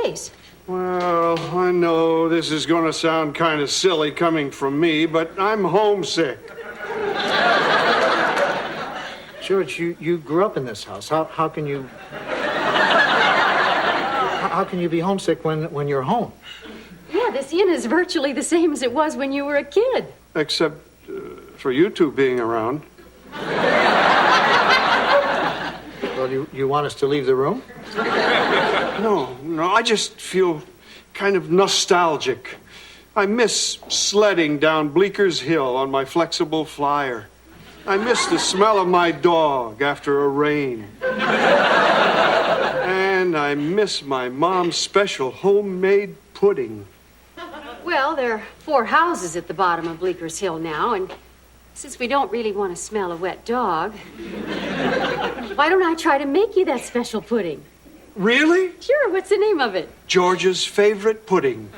place. Well, I know this is going to sound kind of silly coming from me, but I'm homesick. George, you grew up in this house. How can you be homesick when you're home? Yeah, this inn is virtually the same as it was when you were a kid. Except for you two being around. Well, you want us to leave the room? No, I just feel kind of nostalgic. I miss sledding down Bleeker's Hill on my flexible flyer. I miss the smell of my dog after a rain. And I miss my mom's special homemade pudding. Well, there are 4 houses at the bottom of Bleeker's Hill now, and since we don't really want to smell a wet dog, why don't I try to make you that special pudding? Really? Sure, what's the name of it? George's favorite pudding.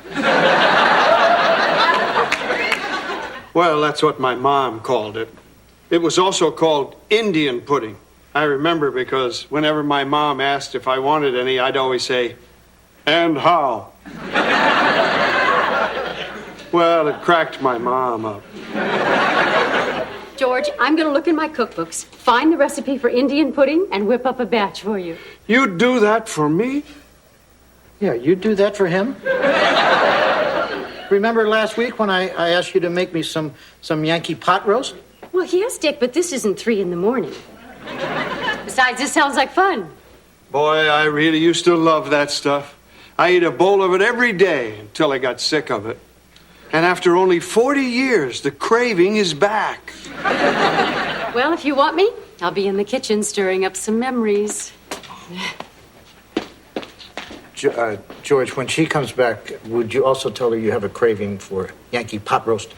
Well, that's what my mom called it. It was also called Indian pudding. I remember because whenever my mom asked if I wanted any, I'd always say, "And how?" Well, it cracked my mom up. George, I'm going to look in my cookbooks, find the recipe for Indian pudding, and whip up a batch for you. You'd do that for me? Yeah, you'd do that for him? Remember last week when I asked you to make me some Yankee pot roast? Well, yes, Dick, but this isn't 3 in the morning. Besides, this sounds like fun. Boy, I really used to love that stuff. I ate a bowl of it every day until I got sick of it. And after only 40 years, the craving is back. Well, if you want me, I'll be in the kitchen stirring up some memories. George, when she comes back, would you also tell her you have a craving for Yankee pot roast?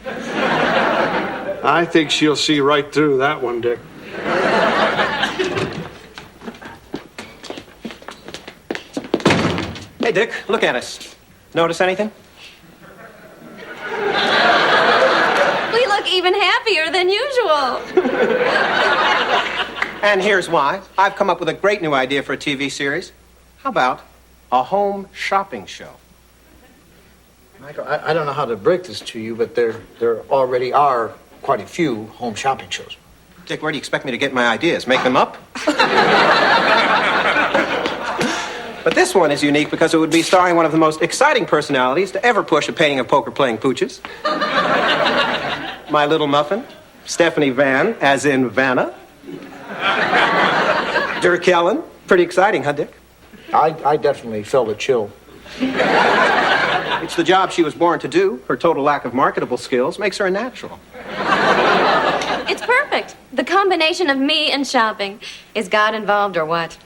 I think she'll see right through that one, Dick. Hey, Dick, look at us. Notice anything? We look even happier than usual. And here's why. I've come up with a great new idea for a TV series. How about a home shopping show? Michael, I don't know how to break this to you, but there already are quite a few home shopping shows. Dick, where do you expect me to get my ideas? Make them up? But this one is unique because it would be starring one of the most exciting personalities to ever push a painting of poker-playing pooches. My little muffin, Stephanie Van, as in Vanna. Dirk Ellen. Pretty exciting, huh, Dick? I definitely felt a chill. It's the job she was born to do. Her total lack of marketable skills makes her a natural. It's perfect. The combination of me and shopping. Is God involved or what?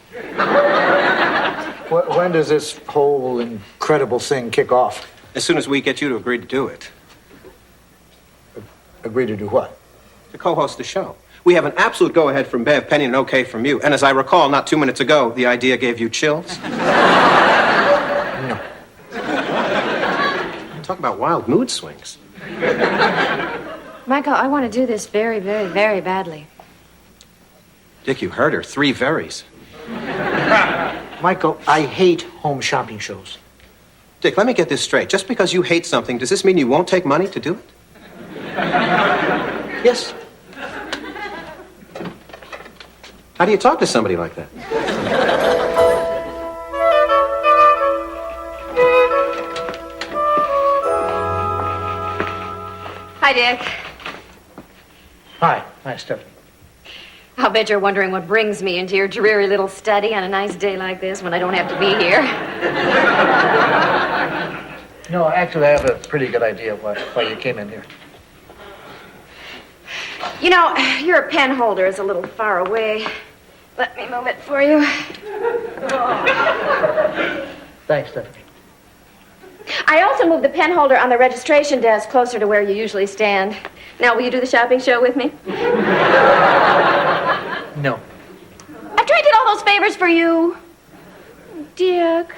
When does this whole incredible thing kick off? As soon as we get you to agree to do it. Agree to do what? To co-host the show. We have an absolute go-ahead from Bev, Penny, and okay from you. And as I recall, not 2 minutes ago, the idea gave you chills. No. Talk about wild mood swings. Michael, I want to do this very, very, very badly. Dick, you heard her. 3 verys. Michael, I hate home shopping shows. Dick, let me get this straight. Just because you hate something, does this mean you won't take money to do it? Yes. How do you talk to somebody like that? Hi, Dick. Hi, Stephanie. I'll bet you're wondering what brings me into your dreary little study on a nice day like this when I don't have to be here. No, actually, I have a pretty good idea why you came in here. You know, your pen holder is a little far away. Let me move it for you. Thanks, Stephanie. I also moved the pen holder on the registration desk closer to where you usually stand. Now, will you do the shopping show with me? No. After I did all those favors for you. Dick,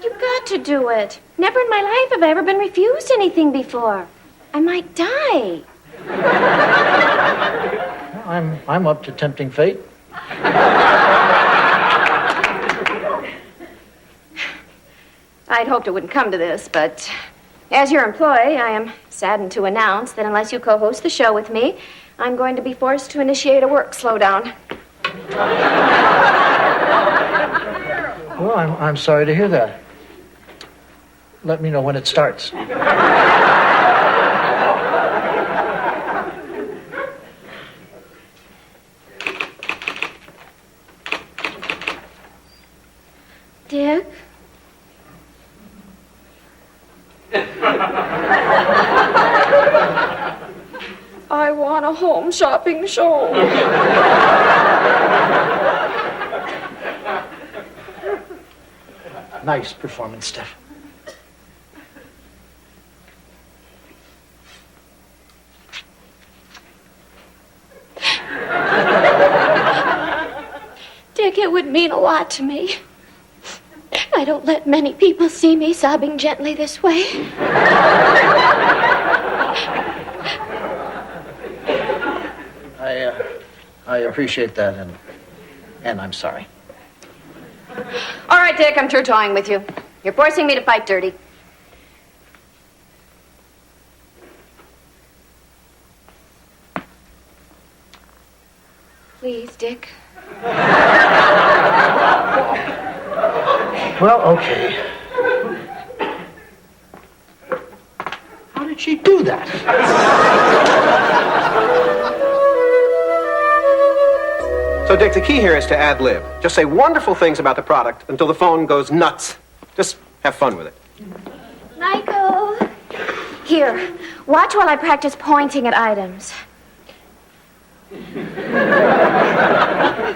you've got to do it. Never in my life have I ever been refused anything before. I might die. I'm up to tempting fate. I'd hoped it wouldn't come to this, but as your employee, I am saddened to announce that unless you co-host the show with me, I'm going to be forced to initiate a work slowdown. Well, I'm sorry to hear that. Let me know when it starts. Dick? I want a home shopping show. Nice performance, Steph. Dick, it would mean a lot to me. I don't let many people see me sobbing gently this way. I appreciate that, and I'm sorry. All right, Dick, I'm through toying with you. You're forcing me to fight dirty. Please, Dick. Well, okay. How did she do that? So, Dick, the key here is to ad-lib. Just say wonderful things about the product until the phone goes nuts. Just have fun with it. Michael. Here, watch while I practice pointing at items.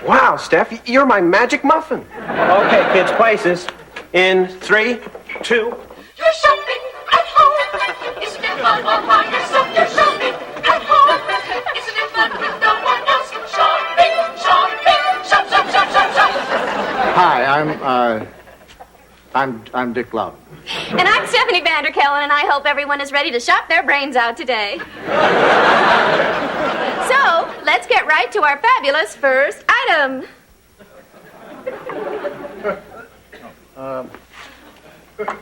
Wow, Steph, you're my magic muffin. Okay, kids, places. In 3, 2. You're shopping at home. Isn't it fun all by yourself? You're shopping at home. Isn't it fun with no one else? Shopping, shopping, shop, shop, shop, shop, shop. Hi, I'm Dick Loudon. And I'm Stephanie Vanderkellen, and I hope everyone is ready to shop their brains out today. So, let's get right to our fabulous first item.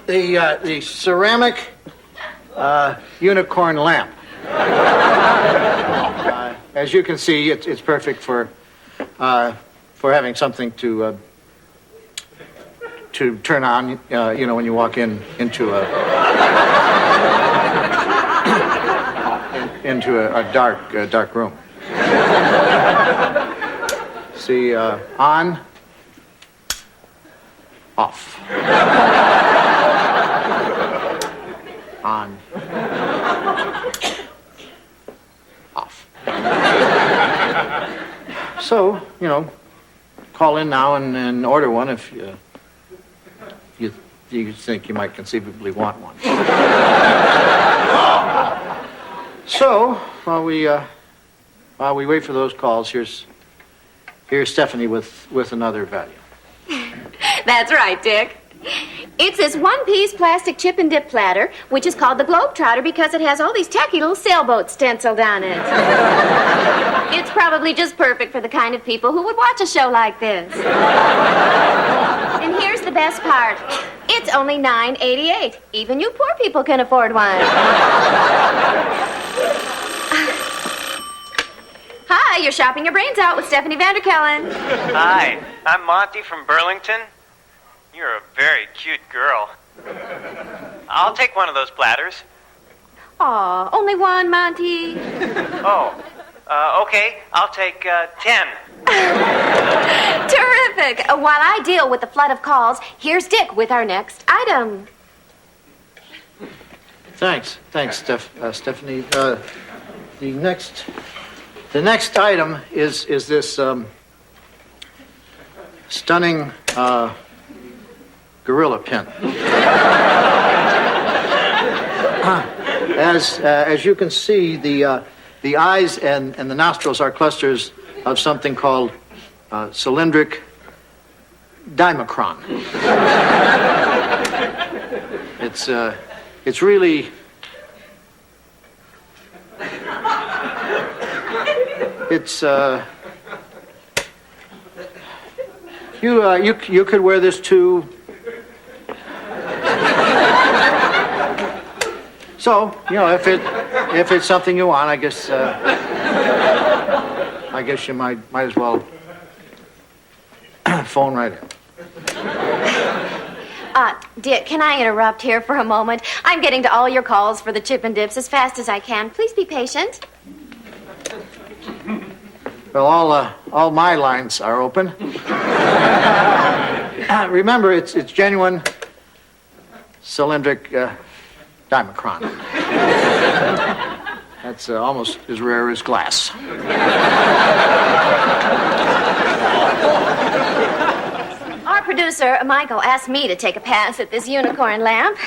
The ceramic unicorn lamp. As you can see, it's perfect for having something to turn on. When you walk into a dark room. See, on, off. On, off. So, call in now and order one if you think you might conceivably want one. So, while we wait for those calls, here's Stephanie with another value. That's right, Dick. It's this one-piece plastic chip and dip platter, which is called the Globetrotter because it has all these tacky little sailboats stenciled on it. It's probably just perfect for the kind of people who would watch a show like this. And here's the best part. It's only $9.88. Even you poor people can afford one. Hi, you're shopping your brains out with Stephanie Vanderkellen. Hi, I'm Monty from Burlington. You're a very cute girl. I'll take one of those platters. Aw, only one, Monty. Oh, okay. I'll take 10. Terrific. While I deal with the flood of calls, here's Dick with our next item. Thanks, Stephanie. The next item is this stunning gorilla pin. As you can see, the eyes and the nostrils are clusters of something called cylindric dimacron. It's really you could wear this too. So, if it's something you want, I guess you might as well phone right in. Dick, can I interrupt here for a moment? I'm getting to all your calls for the chip and dips as fast as I can. Please be patient. Well, all my lines are open. Remember, it's genuine cylindric dimacron. That's almost as rare as glass. Our producer, Michael, asked me to take a pass at this unicorn lamp.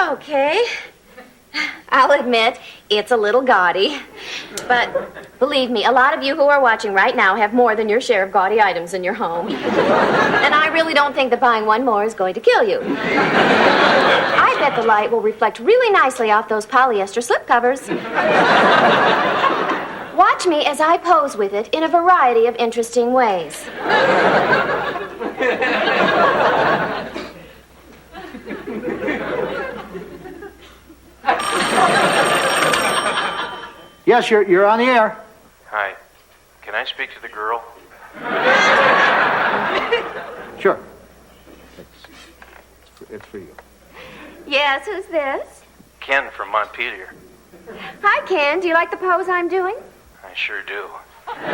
Okay. I'll admit, it's a little gaudy. But believe me, a lot of you who are watching right now have more than your share of gaudy items in your home. And I really don't think that buying one more is going to kill you. I bet the light will reflect really nicely off those polyester slipcovers. Watch me as I pose with it in a variety of interesting ways. Yes, you're on the air. Hi. Can I speak to the girl? Sure. It's for you. Yes, who's this? Ken from Montpelier. Hi, Ken. Do you like the pose I'm doing? I sure do. In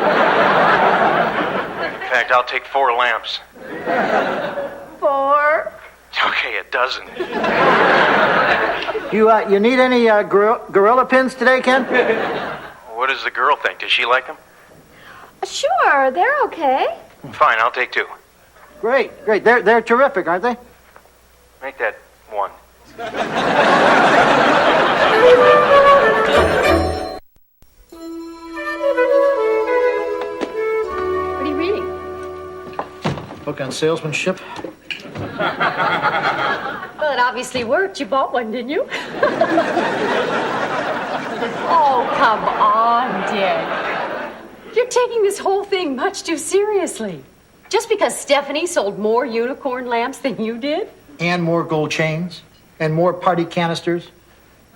fact, I'll take 4 lamps. 4. Okay, a dozen. You need any gorilla pins today, Ken? What does the girl think? Does she like them? Sure, they're okay. Fine, I'll take 2. Great. They're terrific, aren't they? Make that 1. What are you reading? Book on salesmanship. Well, it obviously worked. You bought one, didn't you? Oh, come on, Dick. You're taking this whole thing much too seriously. Just because Stephanie sold more unicorn lamps than you did? And more gold chains. And more party canisters.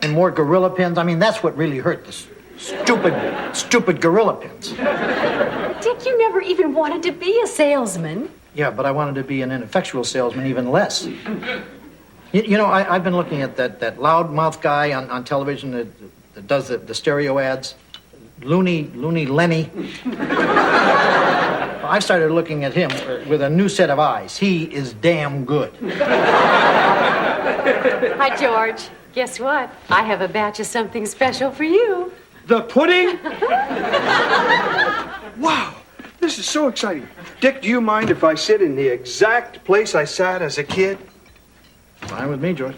And more gorilla pins. I mean, that's what really hurt this stupid gorilla pins. Dick, you never even wanted to be a salesman. Yeah, but I wanted to be an ineffectual salesman even less. I've been looking at that loudmouth guy on television that does the stereo ads. Looney Lenny. I've started looking at him with a new set of eyes. He is damn good. Hi, George. Guess what? I have a batch of something special for you. The pudding? Wow, this is so exciting. Dick, do you mind if I sit in the exact place I sat as a kid? Fine with me, George.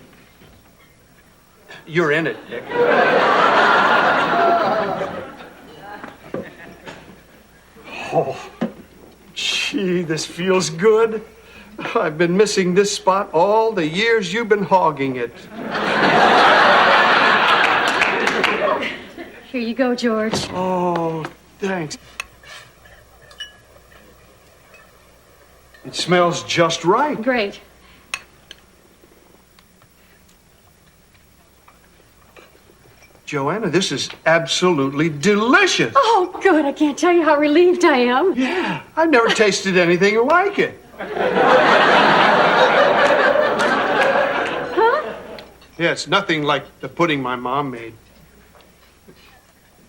You're in it, Dick. Oh, gee, this feels good. I've been missing this spot all the years you've been hogging it. Here you go, George. Oh, thanks. It smells just right. Great. Joanna, this is absolutely delicious. Oh, good. I can't tell you how relieved I am. Yeah, I've never tasted anything like it. Huh? Yeah, it's nothing like the pudding my mom made.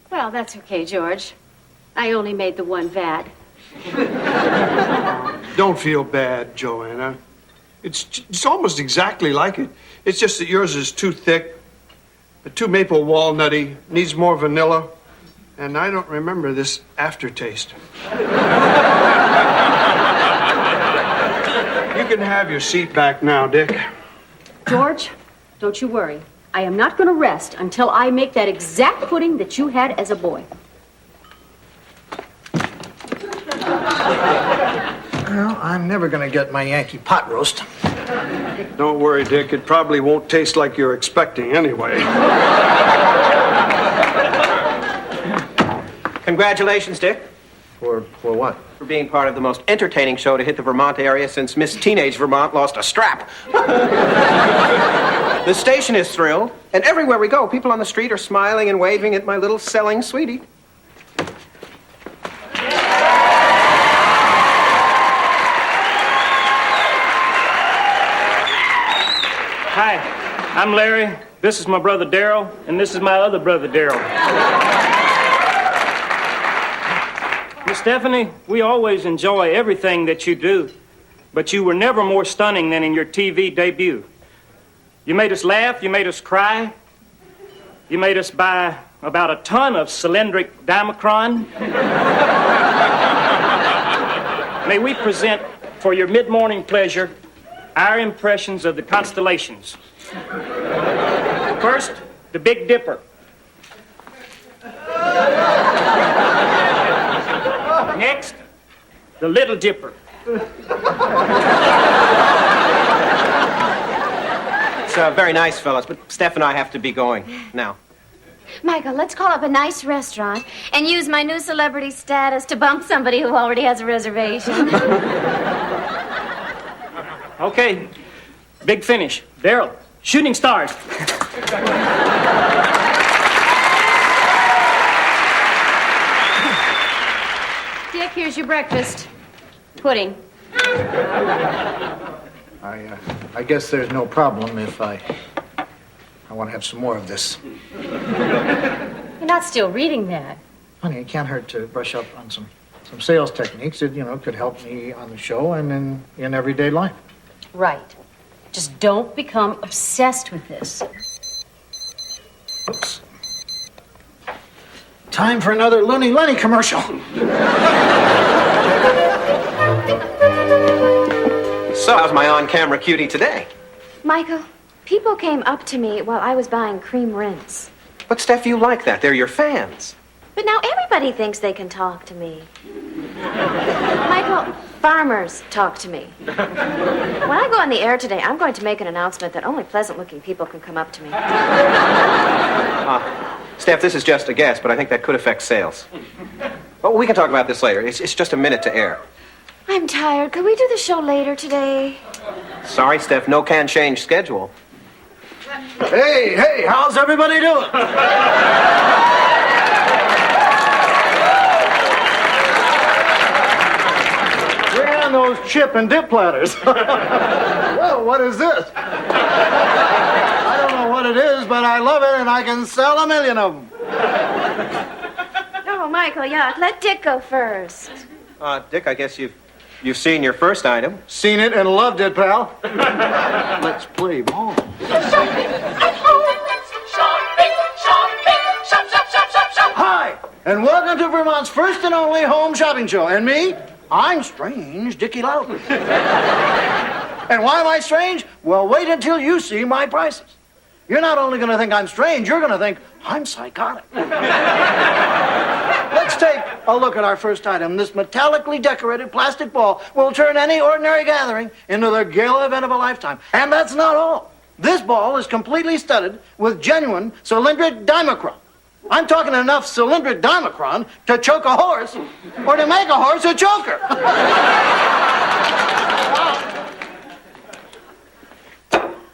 Well, that's okay, George. I only made the one vat. Don't feel bad, Joanna. It's almost exactly like it. It's just that yours is too thick, too maple walnutty, needs more vanilla, and I don't remember this aftertaste. You can have your seat back now, Dick. George, don't you worry. I am not going to rest until I make that exact pudding that you had as a boy. Well, I'm never going to get my Yankee pot roast. Don't worry, Dick. It probably won't taste like you're expecting anyway. Congratulations, Dick. For what? for being part of the most entertaining show to hit the Vermont area since Miss Teenage Vermont lost a strap. The station is thrilled, and everywhere we go, people on the street are smiling and waving at my little selling sweetie. Hi, I'm Larry. This is my brother Daryl, and this is my other brother Daryl. Miss Stephanie, we always enjoy everything that you do, but you were never more stunning than in your TV debut. You made us laugh, you made us cry, you made us buy about a ton of cylindric Dimacron. May we present, for your mid-morning pleasure, our impressions of the constellations. First, the Big Dipper. Next, the Little Dipper. It's very nice, fellas, but Steph and I have to be going now. Michael, let's call up a nice restaurant and use my new celebrity status to bump somebody who already has a reservation. Okay, big finish. Daryl, shooting stars. Dick, here's your breakfast. Pudding. I guess there's no problem if I want to have some more of this. You're not still reading that. Honey, it can't hurt to brush up on some sales techniques that, could help me on the show and in everyday life. Right. Just don't become obsessed with this. Oops. Time for another Looney Lenny commercial. So, how's my on-camera cutie today? Michael, people came up to me while I was buying cream rinse. But, Steph, you like that. They're your fans. But now everybody thinks they can talk to me. Michael, farmers talk to me. When I go on the air today, I'm going to make an announcement that only pleasant-looking people can come up to me. Steph, this is just a guess, but I think that could affect sales. Well, we can talk about this later. It's just a minute to air. I'm tired. Could we do the show later today? Sorry, Steph, no can change schedule. Hey, how's everybody doing? Bring on those chip and dip platters. Well, what is this? I don't know what it is, but I love it, and I can sell 1 million of them. Oh, Michael, yeah. Let Dick go first. Dick, I guess you've seen your first item. Seen it and loved it, pal. Let's play ball. Shopping at home. Shopping, shop, shop, shop, shop, shop. Hi, and welcome to Vermont's first and only home shopping show. And me, I'm Strange Dickie Loudon. And why am I strange? Well, wait until you see my prices. You're not only going to think I'm strange, you're going to think I'm psychotic. Let's take a look at our first item. This metallically decorated plastic ball will turn any ordinary gathering into the gala event of a lifetime. And that's not all. This ball is completely studded with genuine cylindric Dimacron. I'm talking enough cylindric Dimacron to choke a horse or to make a horse a choker.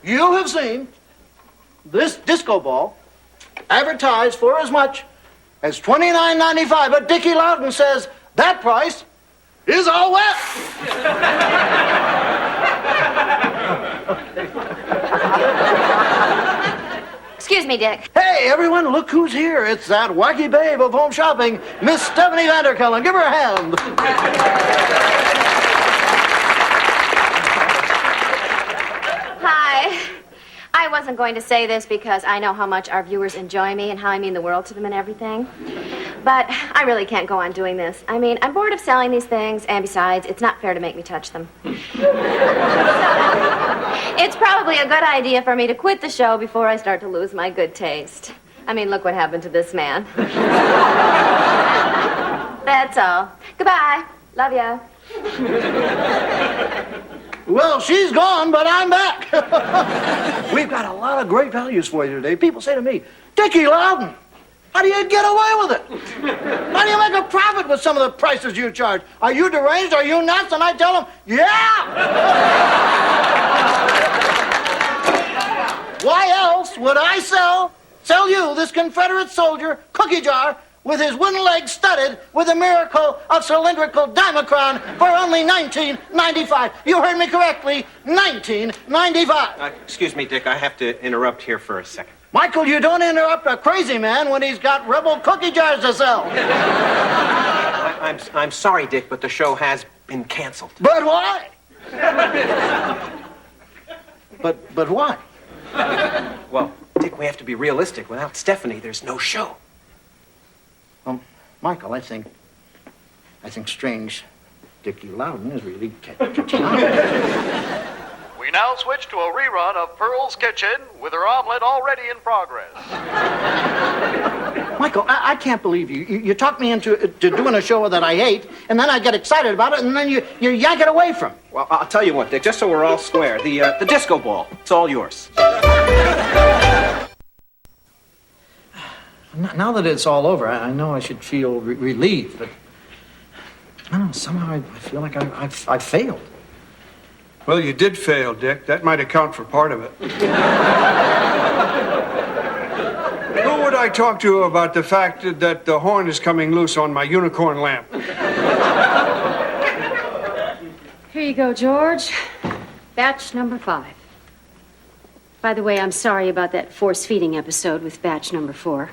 You have seen this disco ball advertised for as much as $29.95, but Dickie Loudon says that price is all wet. Excuse me, Dick. Hey, everyone, look who's here. It's that wacky babe of home shopping, Miss Stephanie Vanderkellen. Give her a hand. Hi. I wasn't going to say this because I know how much our viewers enjoy me and how I mean the world to them and everything. But I really can't go on doing this. I mean, I'm bored of selling these things, and besides, it's not fair to make me touch them. It's probably a good idea for me to quit the show before I start to lose my good taste. I mean, look what happened to this man. That's all. Goodbye. Love ya. Well, she's gone, but I'm back. We've got a lot of great values for you today. People say to me, Dickie Loudon, How do you get away with it? How do you make a profit with some of the prices you charge? Are you deranged? Are you nuts? And I tell them, yeah! Why else would I sell you, this Confederate soldier, cookie jar with his wooden legs studded with the miracle of cylindrical dimocron for only $19.95? You heard me correctly, $19.95. Excuse me, Dick, I have to interrupt here for a second. Michael, you don't interrupt a crazy man when he's got rebel cookie jars to sell. I'm sorry, Dick, but the show has been canceled. But why? But why? Well, Dick, we have to be realistic. Without Stephanie, there's no show. Michael, I think strange Dickie Loudon is really catching on. We now switch to a rerun of Pearl's Kitchen with her omelet already in progress. Michael, I can't believe you. You talked me into doing a show that I hate, and then I get excited about it, and then you yank it away from me. Well, I'll tell you what, Dick, just so we're all square, the disco ball, it's all yours. Now that it's all over, I know I should feel relieved, but I don't know, somehow I feel like I failed. Well, you did fail, Dick. That might account for part of it. Who would I talk to about the fact that the horn is coming loose on my unicorn lamp? Here you go, George. Batch number 5. By the way, I'm sorry about that force-feeding episode with batch number 4.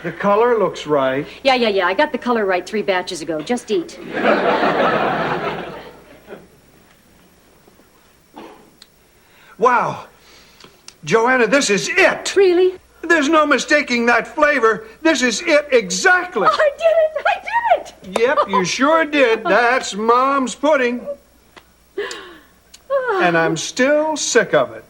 The color looks right. Yeah. I got the color right 3 batches ago. Just eat. Wow. Joanna, this is it. Really? There's no mistaking that flavor. This is it exactly. Oh, I did it! Yep, you sure did. That's Mom's pudding. And I'm still sick of it.